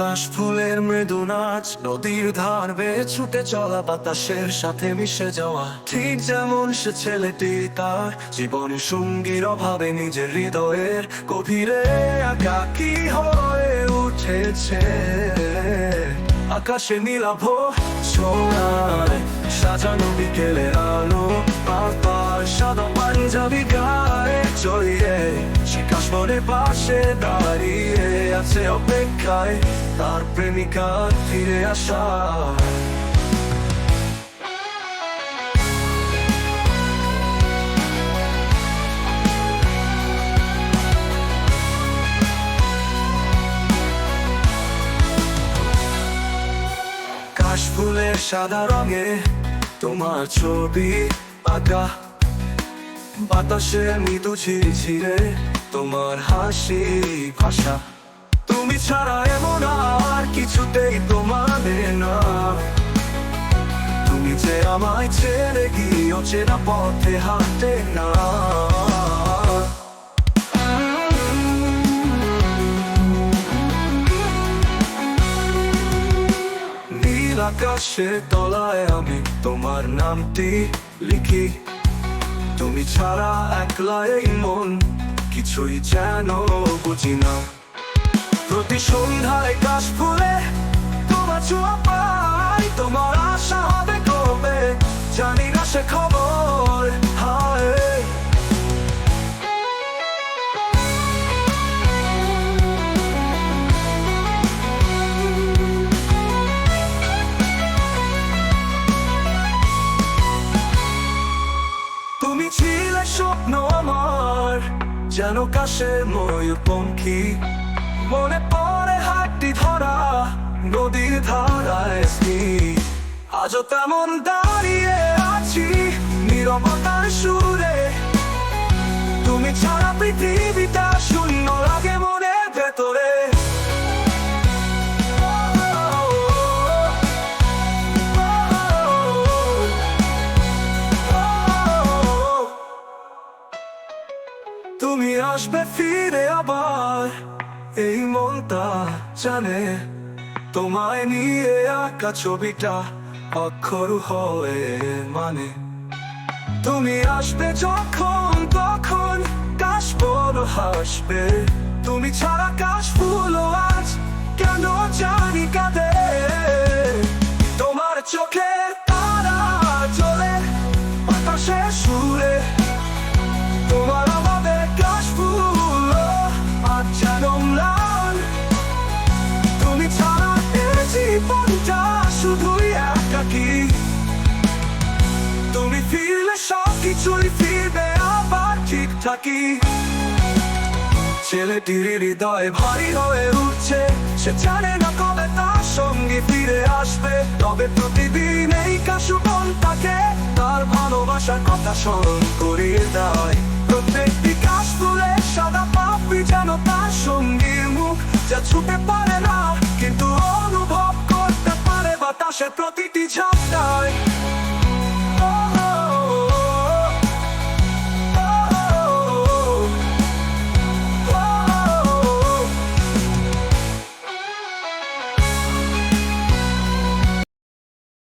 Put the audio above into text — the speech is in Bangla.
কাশফুলের মৃদু নাচ, নদীর ধার বেয়ে ছুটে চলা বাতাসের সাথে মিশে যাওয়া, ঠিক যেমন সে ছেলেটি তার জীবনের সঙ্গীর অভাবে নিজের হৃদয়ের গভীরে একাকী হয়ে উঠেছে। আকাশে নীলাভ সোনায় সাজানো বিকেলের আলো, পাতার সাদা পাঞ্জাবি গায়ে জড়িয়ে সে কাশবনের পাশে দাঁড়িয়ে আছে অপেক্ষায় তার প্রেমিকার ফিরে আসা। কাশফুলের সাদা রঙে তোমার ছবি আঁকা, বাতাসে মৃদু ঝিরঝিরে তোমার হাসি ভাষা। তুমি ছাড়া এমন আর কিছুতেই প্রমাণে না, তুমি যে আমায় ছেড়ে গিয়ে অচেনা পথে হাঁটে না। নীল আকাশের তলায় আমি তোমার নামটি লিখি, তুমি ছাড়া একলা এই মন কিছুই যেন বুঝি না। প্রতি সন্ধ্যায় কাশফুলে তোমার ছোঁয়া পাই, তোমার আশা হবে কবে জানি না সে খবর। হায় তুমি ছিলে স্বপ্ন আমার, যেন কাশের ময়ূরপঙ্খী। মনে পড়ে হাতটি ধরা নদীর ধারায় স্নিগ্ধ, আজও তেমন দাঁড়িয়ে আছি নীরবতার সুরে। তুমি ছাড়া পৃথিবীটা শূন্য লাগে মনের ভেতরে। তুমি আসবে ফিরে আবার, এই মনটা জানে তোমায় নিয়ে আঁকা ছবিটা অক্ষর হয়ে মানে। তুমি আসবে যখন তখন কাশফুল হাসবে, তুমি ছাড়া কাশফুল আজ কেন জানি কাঁদে। তোমার চোখের তারা জ্বলে বাতাসের সুরে, তোমার অভাবে কাশফুল আজ যেন ম্লান। তুমি ছাড়া এই জীবনটা শুধুই একাকী, তুমি ফিরলে সব কিছুই ফিরবে আবার ঠিকঠাকই। ছেলেটির হৃদয় ভারী হয়ে উঠছে, সে জানে না কবে তার সঙ্গে ফিরে আসবে। তবে প্রতিদিন এই কাশবন তাকে তার ভালোবাসার কথা স্মরণ করিয়ে দেয়। প্রত্যেকটি কাশফুলের সাদা পাপড়ি যেন তার সঙ্গীর মুখ, যা ছুটে পারে না কিন্তু অনুভব করতে পারে বাতাসের প্রতিটি ঝাপটায়।